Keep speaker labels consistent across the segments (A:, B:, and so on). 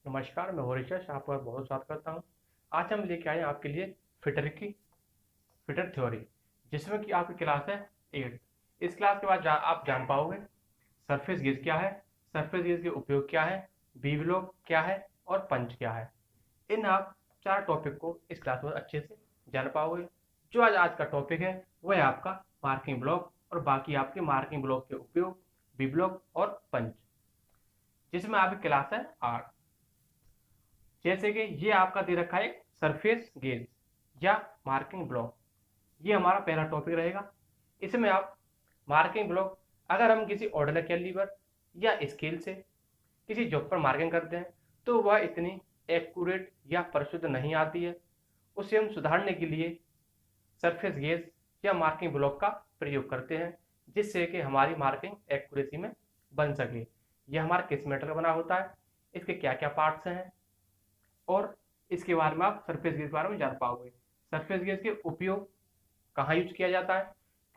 A: नमस्कार, मैं हरीश आपका बहुत स्वागत करता हूँ। आज हम लेके आए हैं आपके लिए फिटर थ्योरी, जिसमें कि आपकी क्लास है 8। इस क्लास के बाद आप जान पाओगे सरफेस गेज क्या है, सरफेस गेज के उपयोग क्या है, बी ब्लॉक क्या है और पंच क्या है। इन आप 4 टॉपिक को इस क्लास में अच्छे से जान पाओगे। जो आज का टॉपिक है वह है आपका मार्किंग ब्लॉक और बाकी आपके मार्किंग ब्लॉक के उपयोग, बी ब्लॉक और पंच, जिसमें आपकी क्लास है 8। जैसे कि ये आपका दे रखा है सरफेस गेज या मार्किंग ब्लॉक। ये हमारा पहला टॉपिक रहेगा। इसमें आप मार्किंग ब्लॉक, अगर हम किसी ऑर्डिनरी कैलिबर या स्केल से किसी जॉब पर मार्किंग करते हैं तो वह इतनी एक्यूरेट या परिशुद्ध नहीं आती है। उसे हम सुधारने के लिए सरफेस गेज या मार्किंग ब्लॉक का प्रयोग करते हैं, जिससे कि हमारी मार्किंग एक्यूरेसी में बन सके। यह हमारा किस मेटल का बना होता है, इसके क्या क्या पार्ट्स हैं और इसके बारे में आप सरफेस गेज के बारे में जान पाओगे। सरफेस गेज के उपयोग, कहाँ यूज किया जाता है,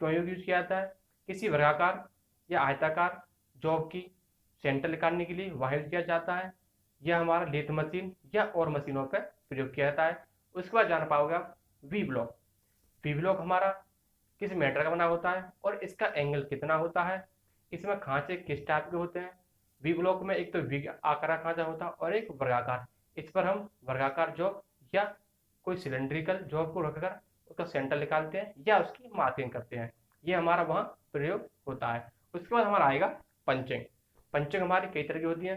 A: क्यों यूज किया जाता है, किसी वर्गाकार या आयताकार जॉब की सेंटर निकालने के लिए वहाँ यूज किया जाता है, यह हमारा लेथ मशीन या और मशीनों पर प्रयोग किया जाता है। उसके बाद जान पाओगे आप वी ब्लॉक। वी ब्लॉक हमारा किस मेटर का बना होता है और इसका एंगल कितना होता है, इसमें खांचे किस टाइप के होते हैं। वी ब्लॉक में एक तो वी आकार का खांचा होता है और एक वर्गाकार। इस पर हम वर्गाकार जॉब या कोई सिलेंड्रिकल जॉब को रखकर उसका सेंटर निकालते हैं या उसकी मार्किंग करते हैं। ये हमारा वहाँ प्रयोग होता है। उसके बाद हमारा आएगा पंचिंग। पंचिंग हमारी कई तरह की होती है।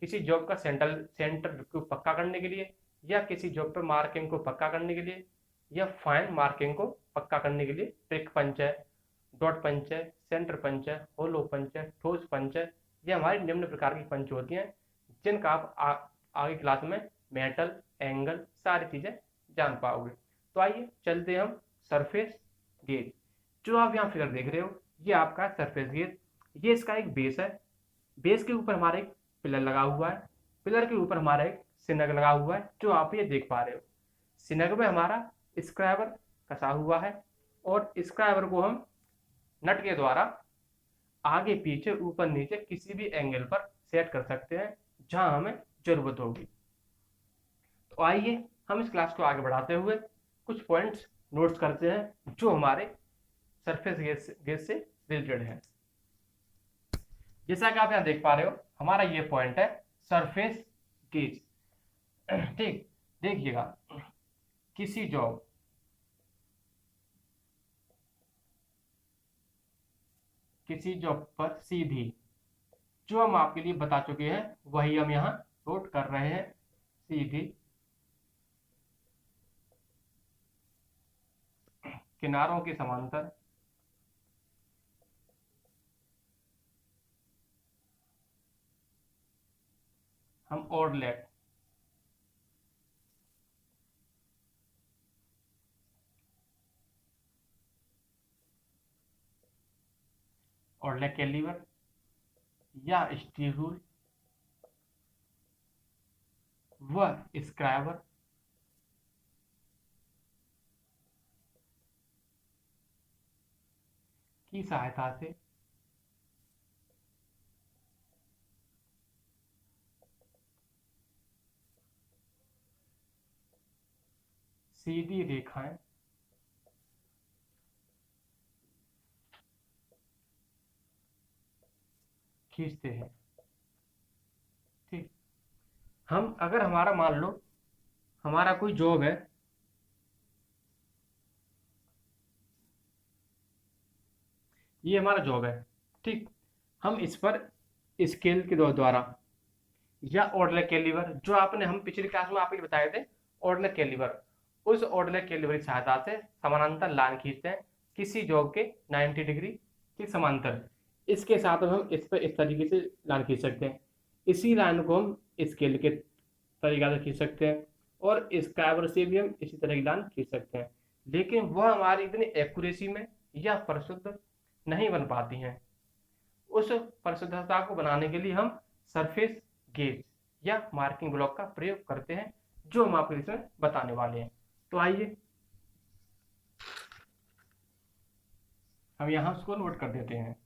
A: किसी जॉब का सेंटर को पक्का करने के लिए या किसी जॉब पर मार्किंग को पक्का करने के लिए या फाइन मार्किंग को पक्का करने के लिए प्रिक पंच है, डॉट पंच है, सेंटर पंच है, होलो पंच है, ठोस पंच है। ये हमारी निम्न प्रकार की पंच होती हैं, जिनका आप आगे क्लास में मेटल, एंगल, सारी चीज़ें जान पाओगे। तो आइए चलते हम सरफेस गेज। जो आप यहाँ फिगर देख रहे हो ये आपका सरफेस गेज। ये इसका एक बेस है। बेस के ऊपर हमारा एक पिलर लगा हुआ है। पिलर के ऊपर हमारा एक सिनक लगा हुआ है, जो आप ये देख पा रहे हो। सिनक में हमारा स्क्राइबर कसा हुआ है और स्क्राइबर को हम नट के द्वारा आगे पीछे ऊपर नीचे किसी भी एंगल पर सेट कर सकते हैं जहां हमें जरूरत होगी। तो आइए हम इस क्लास को आगे बढ़ाते हुए कुछ पॉइंट्स नोट्स करते हैं जो हमारे सरफेस गेज से रिलेटेड है। जैसा कि आप यहाँ देख पा रहे हो, हमारा ये पॉइंट है सरफेस गेज। ठीक, देखिएगा, किसी जॉब पर सीधी, जो हम आपके लिए बता चुके हैं वही हम यहाँ नोट कर रहे हैं। सीधी किनारों के समांतर हम ओवरलैप कैलिवर या स्टील रूल व स्क्राइबर की सहायता से सीधी रेखाएं खींचते हैं। ठीक, हम अगर हमारा मान लो हमारा कोई जॉब है, ये हमारा जॉब है। ठीक, हम इस पर स्केल के द्वारा या ऑर्डिनल कैलिवर, जो आपने हम पिछली क्लास में आपको बताए थे ऑर्डिनल कैलिवर, उस ऑर्डिनल कैलिवर की सहायता से समानांतर लाइन खींचते हैं किसी जॉब के 90 डिग्री के समांतर। इसके साथ हम इस पर इस तरीके से लाइन खींच सकते हैं। इसी लाइन को हम स्केल के तरीका से खींच सकते हैं और स्क्राइबर से भी हम इसी तरह की लाइन खींच सकते हैं, लेकिन वह हमारी इतनी एक्यूरेसी में या परिशुद्ध नहीं बन पाती हैं। उस परिशुद्धता को बनाने के लिए हम सरफेस गेज या मार्किंग ब्लॉक का प्रयोग करते हैं, जो हम आपको इसमें बताने वाले हैं। तो आइए हम यहाँ उसको नोट कर देते हैं।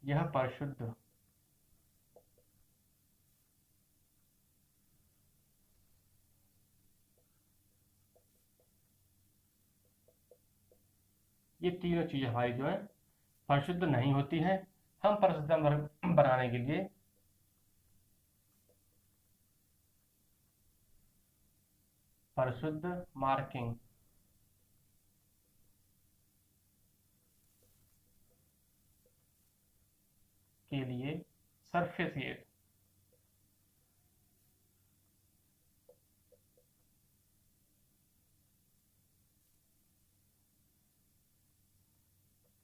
A: यह परिशुद्ध ये तीनों चीज़ें हमारी जो है परिशुद्ध नहीं होती हैं। हम परिशुद्ध बनाने के लिए परिशुद्ध मार्किंग के लिए सरफेस एरिया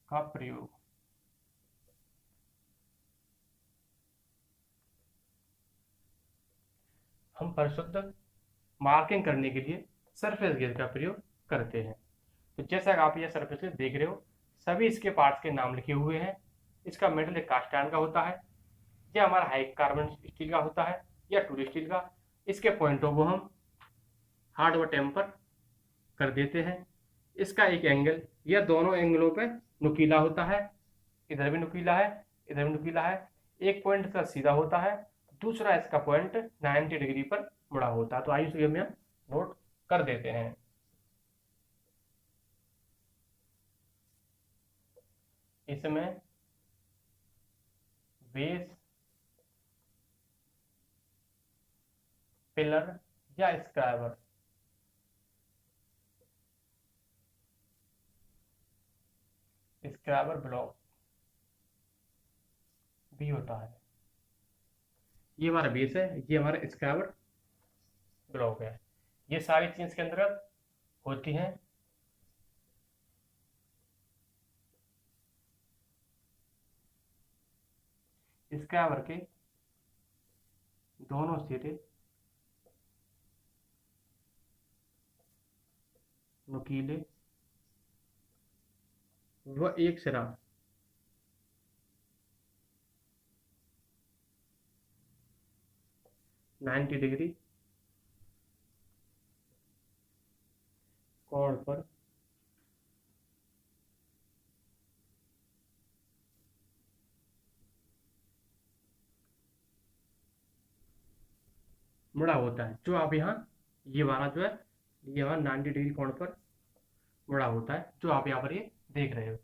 A: का प्रयोग हम परिशुद्ध मार्किंग करने के लिए सरफेस गेज का प्रयोग करते हैं। तो जैसा कि आप ये सरफेस गेज देख रहे हो, सभी इसके पार्ट्स के नाम लिखे हुए हैं। इसका मेटल एक कास्ट आयरन का होता है, यह हमारा हाई कार्बन स्टील का होता है या टूल स्टील का। इसके पॉइंटों को हम हार्ड व टेम्पर कर देते हैं। इसका एक एंगल या दोनों एंगलों पे नुकीला होता है, इधर भी नुकीला है, इधर भी नुकीला है। एक पॉइंट इसका सीधा होता है, दूसरा इसका पॉइंट 90 डिग्री पर मुड़ा होता है। तो आइए इसे हम यहाँ नोट कर देते हैं। इसमें बेस, पिलर या स्क्राइबर ब्लॉक भी होता है। ये हमारा बेस है, ये हमारा स्क्राइबर ब्लॉक है। ये सारी चीज़ इसके अंतर्गत होती हैं। स्क्राइबर के दोनों सिरे नुकीले व एक सिरा नाइन्टी डिग्री कोण पर मुड़ा होता है। जो आप यहाँ ये वाला जो है ये हमारा 90 डिग्री कोण पर मुड़ा होता है, जो आप यहाँ पर ये देख रहे हो।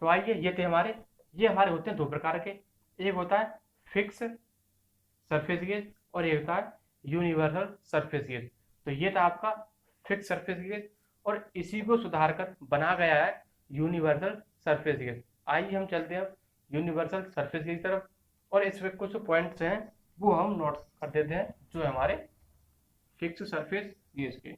A: तो आइए ये हमारे होते हैं दो प्रकार के। एक होता है फिक्स सरफेस गेज और एक होता है यूनिवर्सल सरफेस गेज। तो ये था आपका फिक्स सरफेस गेज और इसी को सुधार कर बना गया है यूनिवर्सल सरफेस गेज। आइए हम चलते हैं यूनिवर्सल सरफेस गेज की तरफ और इसमें कुछ पॉइंट्स हैं वो हम नोट कर देते हैं जो हमारे फिक्स सरफेस गेज के।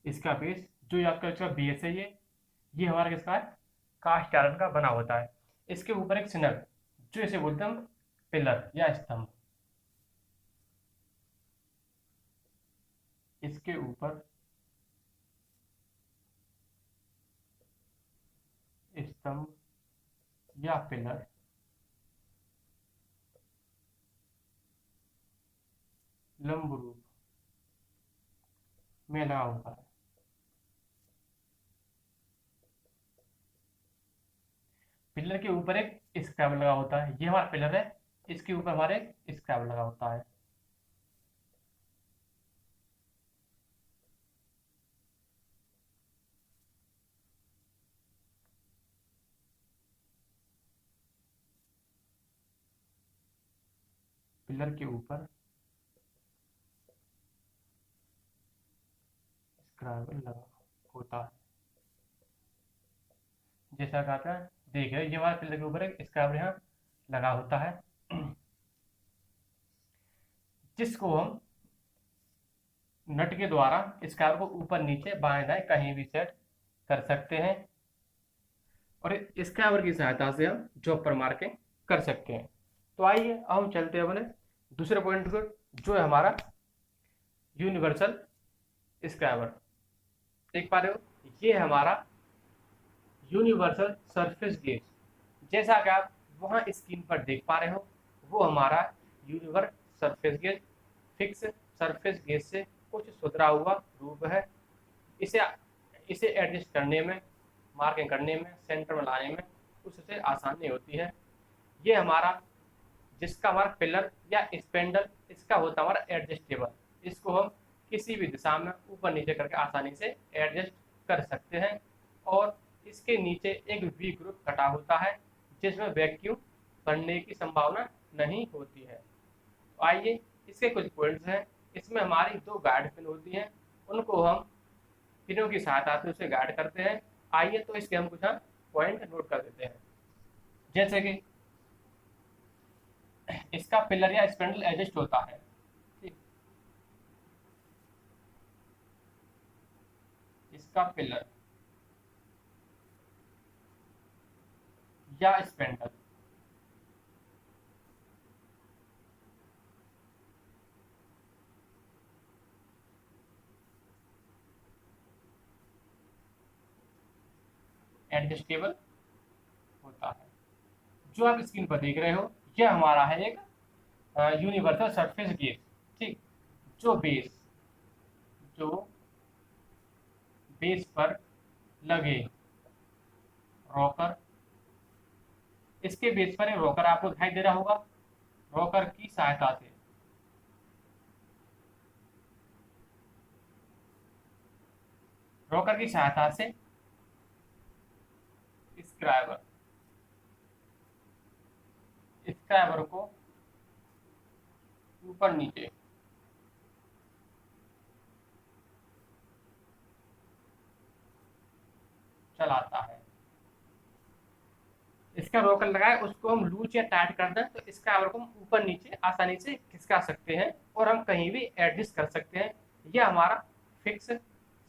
A: इसका बेस जो आपका इसका बेस है ये हमारा किसका है, कास्ट आयरन का बना होता है। इसके ऊपर एक सिनक जो इसे बोलते हैं पिलर या स्तंभ, इसके ऊपर स्तंभ या पिलर लंब रूप में लगा होता है। पिलर के ऊपर एक स्क्रैब लगा होता है, ये हमारा पिलर है, इसके ऊपर हमारे एक स्क्रैब लगा होता है। पिलर के ऊपर स्क्रैब लगा होता है। जैसा कहता है देखिए ये हमारे पिलर के ऊपर एक स्क्रैब यहाँ लगा होता है, जिसको हम नट के द्वारा स्क्रैब को ऊपर नीचे बाएं दाएं कहीं भी सेट कर सकते हैं और स्क्रैबर की सहायता से हम जॉब पर मार्किंग कर सकते हैं। तो आइए अब हम चलते हैं अपने दूसरे पॉइंट को, जो है हमारा यूनिवर्सल स्क्राइबर। देख पा रहे हो, ये है हमारा यूनिवर्सल सरफेस गेज। जैसा कि आप वहां स्क्रीन पर देख पा रहे हो, वो हमारा universal surface gauge fix surface gauge से कुछ सुधरा हुआ रूप है। इसे इसे एडजस्ट करने में, मार्किंग करने में, सेंटर में लाने में उससे आसानी होती है। ये हमारा, जिसका हमारा पिलर या स्पेंडल, इसका होता है हमारा एडजस्टेबल। इसको हम किसी भी दिशा में ऊपर नीचे करके आसानी से एडजस्ट कर सकते हैं। और इसके नीचे एक वी ग्रुप कटा होता है, जिसमें वैक्यूम बनने की संभावना नहीं होती है। तो आइए, इसके कुछ पॉइंट्स हैं। इसमें हमारी दो गाइड पिन होती हैं, उनको हम पिनों की सहायता से उसे गाइड करते हैं। आइए तो इसके हम कुछ पॉइंट नोट कर देते हैं। जैसे कि इसका पिलर या स्पेंडल एडजस्ट होता है, ठीक। इसका पिलर या स्पेंडल एडजस्टेबल होता है। जो आप स्क्रीन पर देख रहे हो, यह हमारा है एक यूनिवर्सल सरफेस गेज, ठीक। जो बेस जो बेस पर लगे रॉकर, इसके बेस पर एक रॉकर आपको दिखाई दे रहा होगा। रॉकर की सहायता से रॉकर की सहायता से स्क्राइबर स्क्राइबर को ऊपर नीचे चलाता है। इसका रोकल लगाए, उसको हम लूज या टाइट कर दें तो स्क्राइबर को हम ऊपर नीचे आसानी से खिसका सकते हैं और हम कहीं भी एडजस्ट कर सकते हैं। यह हमारा फिक्स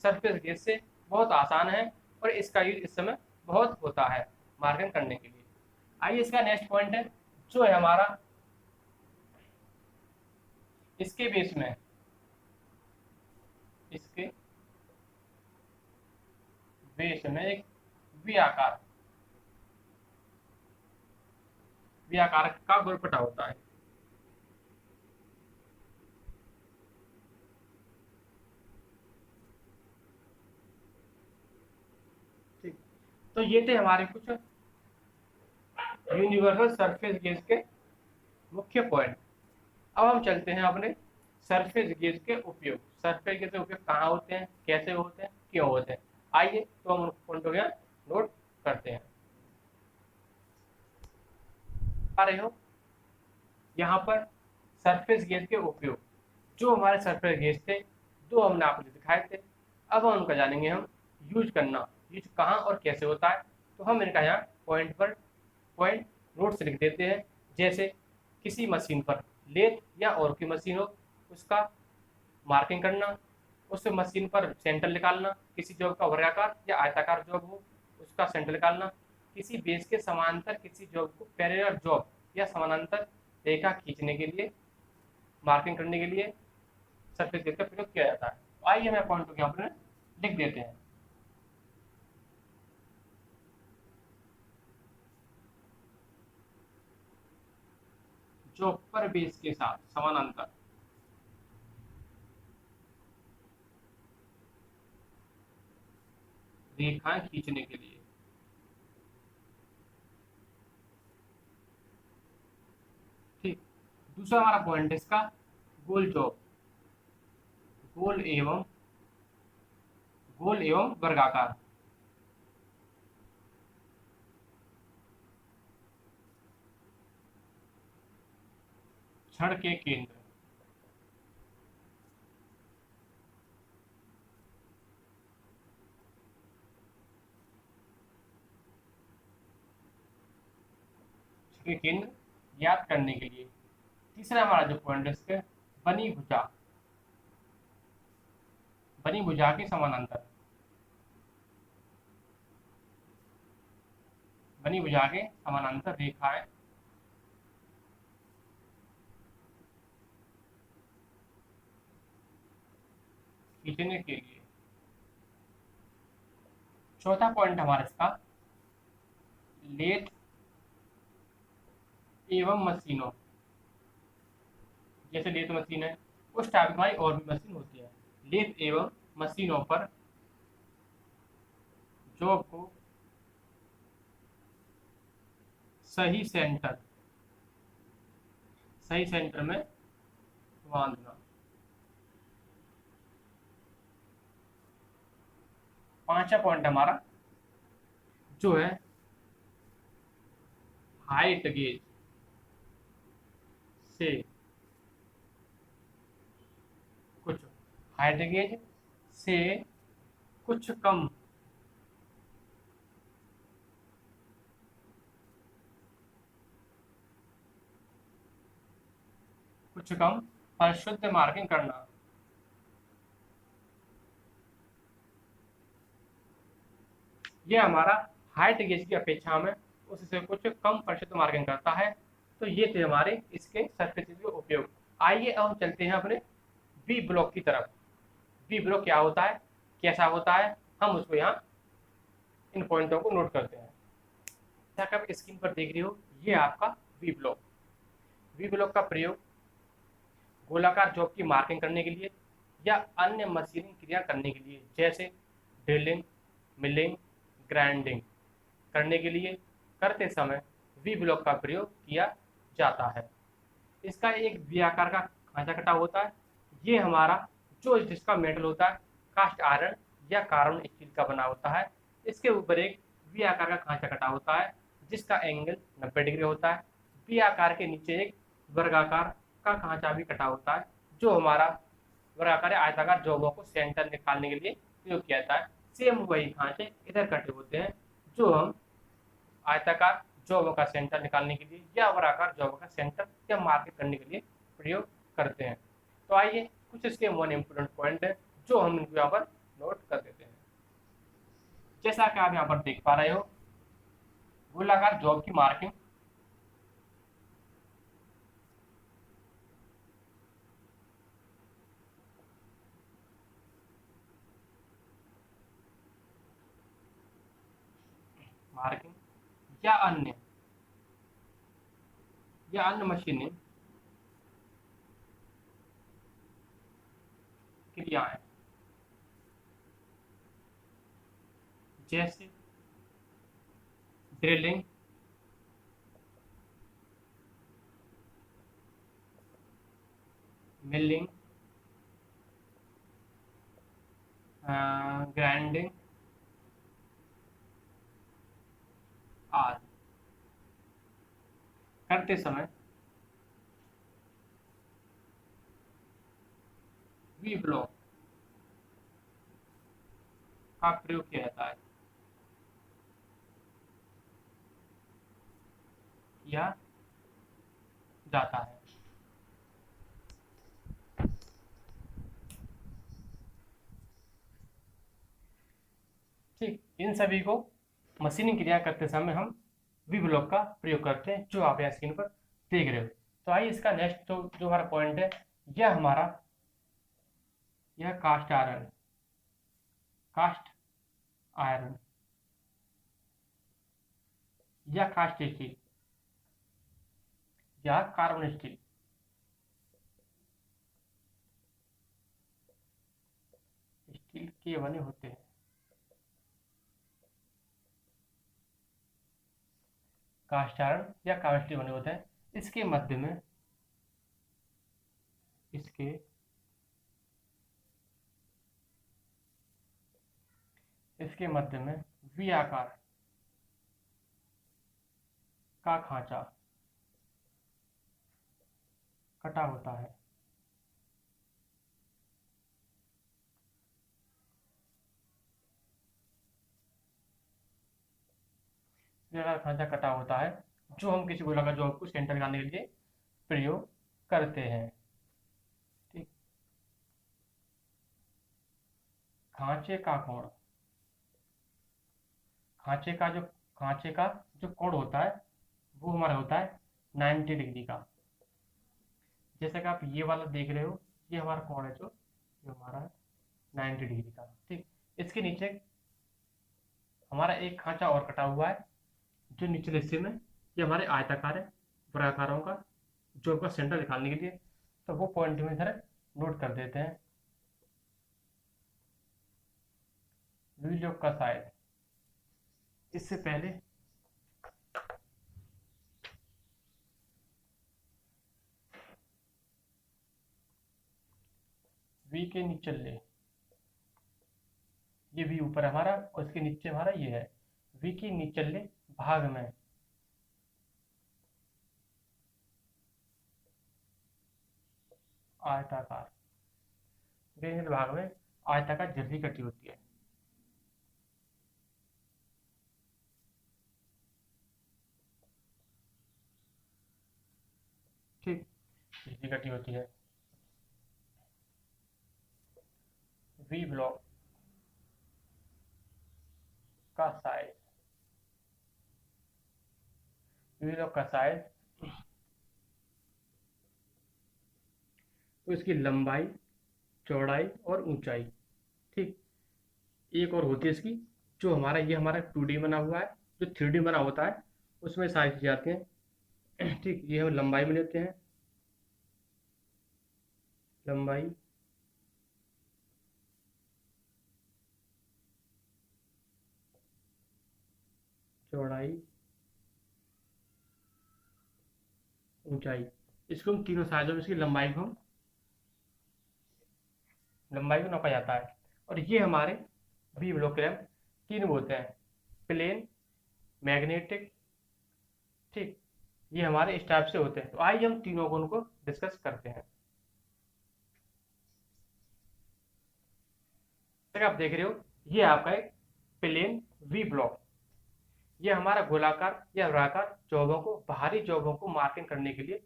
A: सरफेस गेज से बहुत आसान है और इसका यूज इस समय बहुत होता है मार्किंग करने के लिए। आइए, इसका नेक्स्ट पॉइंट है, जो है हमारा इसके बेस में इसके बेस में एक वी आकार का गुरपटा होता है। ठीक। तो ये थे हमारे कुछ यूनिवर्सल सरफेस गेज के मुख्य पॉइंट। अब हम चलते हैं अपने सरफेस गेज के उपयोग। सरफेस गेज के उपयोग कहाँ होते हैं, कैसे होते हैं, क्यों होते हैं। आइए तो हम उन पॉइंटों को नोट करते हैं। आ रहे हो, यहाँ पर सरफेस गेज के उपयोग, जो हमारे सरफेस गेज थे, दो हमने आपको दिखाए थे। अब हम उनका जानेंगे हम यूज कहाँ और कैसे होता है। तो हम इनका यहाँ पॉइंट नोट से लिख देते हैं। जैसे किसी मशीन पर लेथ या और की मशीन हो, उसका मार्किंग करना, उस मशीन पर सेंटर निकालना, किसी जॉब का वर्गाकार या आयताकार जॉब हो, उसका सेंटर निकालना, किसी बेस के समांतर किसी जॉब को पैरेलल जॉब या समानांतर रेखा खींचने के लिए, मार्किंग करने के लिए सरफेस गेज का प्रयोग किया जाता है। तो आइए मैं पॉइंट को यहाँ पर लिख देते हैं। जो पर बेस के साथ समानांतर रेखाएं खींचने के लिए, ठीक। दूसरा हमारा पॉइंट है इसका गोल जॉब, गोल एवं वर्गाकार। छड़ के केंद्र, के केंद्र ज्ञात करने के लिए। तीसरा हमारा जो पॉइंट है इसके बनी भुजा के समानांतर, रेखाएं खींचने के लिए। चौथा पॉइंट हमारा इसका, लेथ एवं मशीनों, जैसे लेथ मशीन है उस टाइप की हमारी और भी मशीन होती है। लेथ एवं मशीनों पर जॉब को सही सेंटर में बांधना। पांचवा पॉइंट हमारा जो है हाइट गेज से कुछ हाइट गेज से कुछ कम परिशुद्ध मार्किंग करना। यह हमारा हाइट गेज की अपेक्षा में उससे कुछ कम परिशुद्ध मार्किंग करता है। तो ये थे हमारे इसके सर्फेसिस के उपयोग। आइए अब हम चलते हैं अपने बी ब्लॉक की तरफ। बी ब्लॉक क्या होता है, कैसा होता है, हम उसको यहाँ इन पॉइंटों को नोट करते हैं। जैसा कि आप स्क्रीन पर देख रहे हो, ये आपका वी ब्लॉक। वी ब्लॉक का प्रयोग गोलाकार जॉब की मार्किंग करने के लिए या अन्य मशीनिंग क्रिया करने के लिए, जैसे ड्रिलिंग, मिलिंग, ग्राइंडिंग करने के लिए करते समय वी ब्लॉक का प्रयोग किया जाता है। इसका एक वी आकार का खांचा कटा होता है। ये हमारा जो जिसका मेटल होता है कास्ट आयरन या कार्बन स्टील का बना होता है। इसके ऊपर एक वी आकार का खांचा कटा होता है जिसका एंगल 90 डिग्री होता है। वी आकार के नीचे एक वर्गाकार का खांचा भी कटा होता है जो हमारा वर्गाकार आयताकार जॉबों को सेंटर निकालने के लिए प्रयोग किया जाता है। सेम वही खांचे इधर कटे होते हैं जो हम आयताकार जॉब का सेंटर निकालने के लिए या वर्गाकार जॉब का सेंटर या मार्किंग करने के लिए प्रयोग करते हैं। तो आइए कुछ इसके वन इम्पोर्टेंट पॉइंट है जो हम इनको यहाँ पर नोट कर देते हैं। जैसा कि आप यहाँ पर देख पा रहे हो, गोलाकार जॉब की मार्किंग या अन्य मशीनिंग क्रियाएं, जैसे ड्रिलिंग, मिलिंग, ग्राइंडिंग आदि करते समय वी ब्लॉक का प्रयोग किया जाता है किया जाता है। ठीक, इन सभी को मशीनिंग क्रिया करते समय हम वी ब्लॉक का प्रयोग करते हैं जो आप यहाँ स्क्रीन पर देख रहे हो। तो आइए इसका नेक्स्ट जो हमारा पॉइंट है, यह कास्ट आयरन या कास्ट स्टील या कार्बन स्टील के बने होते हैं। कास्ट आयरन या कार्बन स्टील बने होते हैं। इसके मध्य में वी आकार का खांचा कटा होता है। खांचा कटा होता है जो हम किसी गोलाकार जॉब को सेंटर लगाने के लिए प्रयोग करते हैं। ठीक, खांचे का कोण, खांचे का जो कोण होता है वो हमारा होता है 90 डिग्री का। जैसा कि आप ये वाला देख रहे हो, ये हमारा कोण है जो ये हमारा है 90 डिग्री का। ठीक, इसके नीचे हमारा एक खांचा और कटा हुआ है, जो निचले हिस्से में ये हमारे आयताकार है, वर्गाकारों का, जो आपका सेंटर निकालने के लिए, तो वो पॉइंट में इधर नोट कर देते हैं। वीडियो का शायद इससे पहले वी के निचले, ये वी ऊपर हमारा और इसके नीचे हमारा ये है, वी के निचले भाग में आयताकार, निचले भाग में आयताकार झिर्री कटी होती है। ठीक, झिर्री कटी होती है। वी ब्लॉक का साइज, वी ब्लॉक का साइज, तो इसकी लंबाई, चौड़ाई और ऊंचाई। ठीक, एक और होती है इसकी, जो हमारा ये हमारा 2D बना हुआ है, जो 3D बना होता है उसमें सारी चीजें आती हैं। ठीक, ये हम लंबाई में लेते हैं, लंबाई, चौड़ाई, ऊंचाई। इसको हम तीनों साइजों में इसकी लंबाई को नापा जाता है। और ये हमारे वी ब्लॉक के तीन होते हैं, प्लेन, मैग्नेटिक। ठीक, ये हमारे इस टाइप से होते हैं। तो आइए हम तीनों को उनको डिस्कस करते हैं। आप देख रहे हो, ये आपका एक प्लेन वी ब्लॉक, ये हमारा गोलाकार या वर्गाकार जॉबों को, बाहरी जॉबों को मार्किंग करने के लिए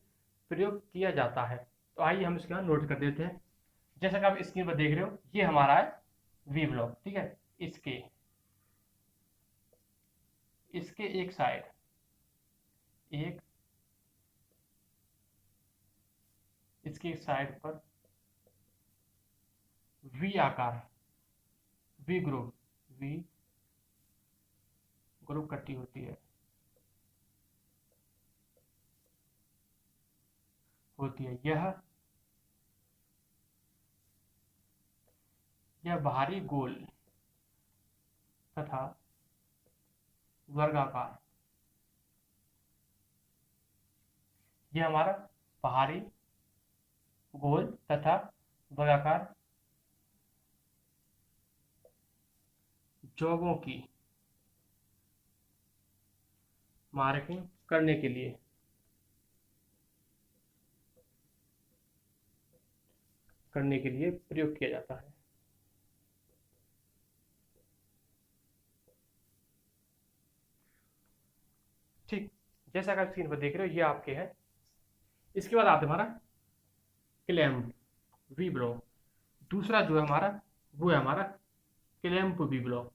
A: प्रयोग किया जाता है। तो आइए हम इसके नोट कर देते हैं। जैसा कि आप स्क्रीन पर देख रहे हो, ये हमारा है वी ब्लॉक। ठीक है, इसके इसके एक साइड, एक इसके एक साइड पर वी आकार, वी ग्रुप, वी ग्रुप कटी होती है। यह बाहरी गोल तथा वर्गाकार, यह हमारा बाहरी गोल तथा वर्गाकार जॉबों की मार्किंग करने के लिए प्रयोग किया जाता है। ठीक, जैसा कि आप स्क्रीन पर देख रहे हो, ये आपके हैं। इसके बाद आता है हमारा क्लैम्प वी ब्लॉक। दूसरा जो है हमारा, वो है हमारा clamp V block.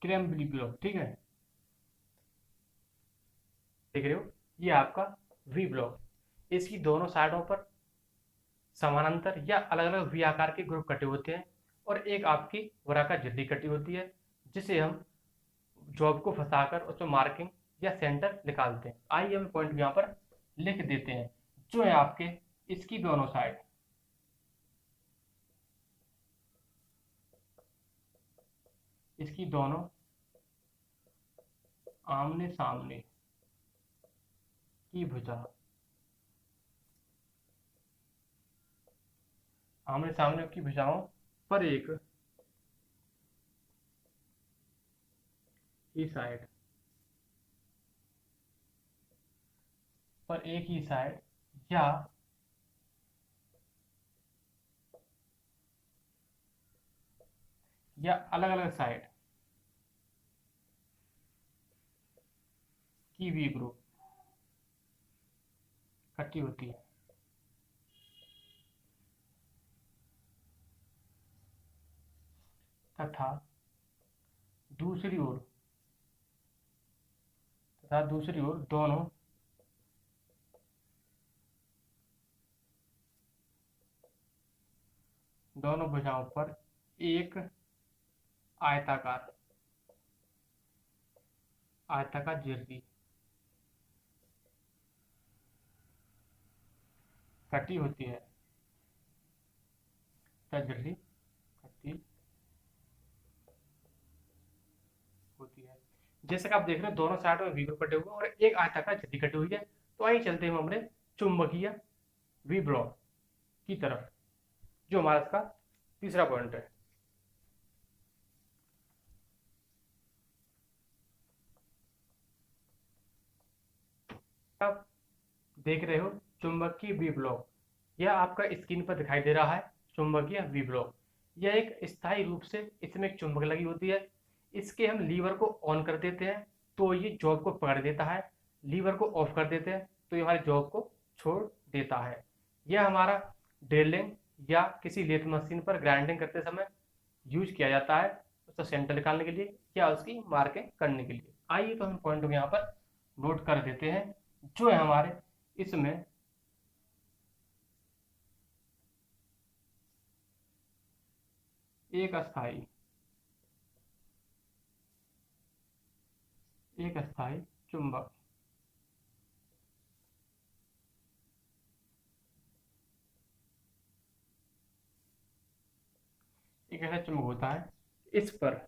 A: Clamp V block, ठीक है, देख रहे हो, ये आपका वी ब्लॉक। इसकी दोनों साइडों पर समानांतर या अलग अलग वी आकार के ग्रुप कटे होते हैं, और एक आपकी वर्गाकार झिल्ली कटी होती है, जिसे हम जॉब को फंसाकर उसमें मार्किंग या सेंटर निकालते हैं। आइए हम पॉइंट यहाँ पर लिख देते हैं, जो है आपके इसकी दोनों साइड, इसकी दोनों आमने सामने की भुजा, आमने सामने की भुजाओं पर एक ही साइड, या अलग अलग साइड की वी ग्रुप कटी होती है, तथा दूसरी ओर तथा दूसरी ओर दोनों भुजाओं पर एक आयताकार झिर्री कटी होती है, झिर्री कटी होती है। जैसे कि आप देख रहे हैं दोनों साइड में वी ग्रुप कटे हुए हैं और एक आयताकार झिर्री कटी हुई है। तो आइए चलते हैं हमारे चुंबकीय वी ब्लॉक की तरफ, जो हमारा इसका तीसरा पॉइंट है। आप देख रहे हो चुंबकीय वी ब्लॉक, यह आपका स्क्रीन पर दिखाई दे रहा है। चुंबकीय वी ब्लॉक यह एक स्थायी रूप से इसमें एक चुंबक लगी होती है। इसके हम लीवर को ऑन कर देते हैं तो ये जॉब को पकड़ देता है, लीवर को ऑफ कर देते हैं तो ये हमारी जॉब को छोड़ देता है। यह हमारा ड्रिलिंग या किसी लेथ मशीन पर ग्राइंडिंग करते समय यूज किया जाता है, उसका सेंटर निकालने के लिए या उसकी मार्किंग करने के लिए। आइए तो हम पॉइंट को यहाँ पर नोट कर देते हैं, जो है हमारे इसमें एक स्थायी चुंबक, एक ऐसा चुंबक होता है, इस पर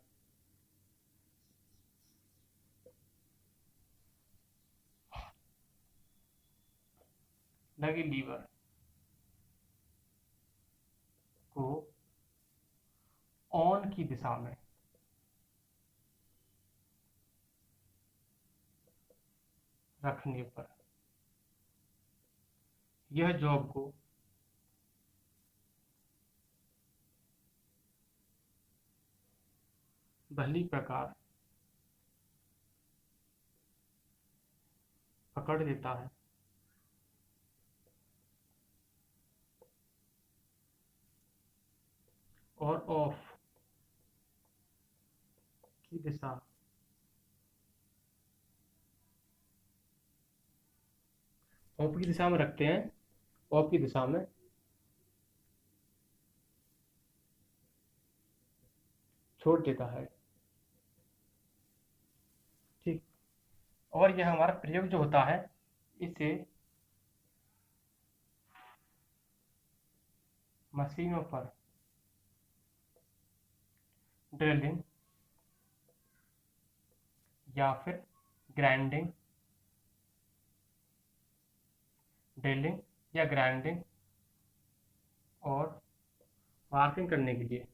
A: लगी लीवर को ऑन की दिशा में रखने पर यह जॉब को भली प्रकार पकड़ लेता है और ऑफ की दिशा में रखते हैं, ऑफ की दिशा में छोड़ देता है। ठीक, और यह हमारा प्रयोग जो होता है, इसे मशीनों पर ड्रिलिंग या फिर ग्राइंडिंग और मार्किंग करने के लिए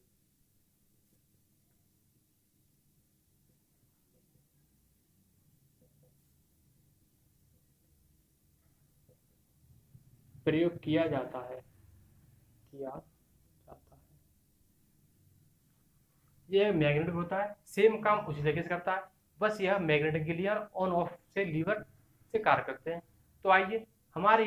A: प्रयोग किया जाता है। यह मैग्नेटिक होता है, सेम काम उसी तरीके से करता है, बस यह मैग्नेटिक के लिए ऑन ऑफ से लीवर से कार्य करते हैं। तो आइए हमारे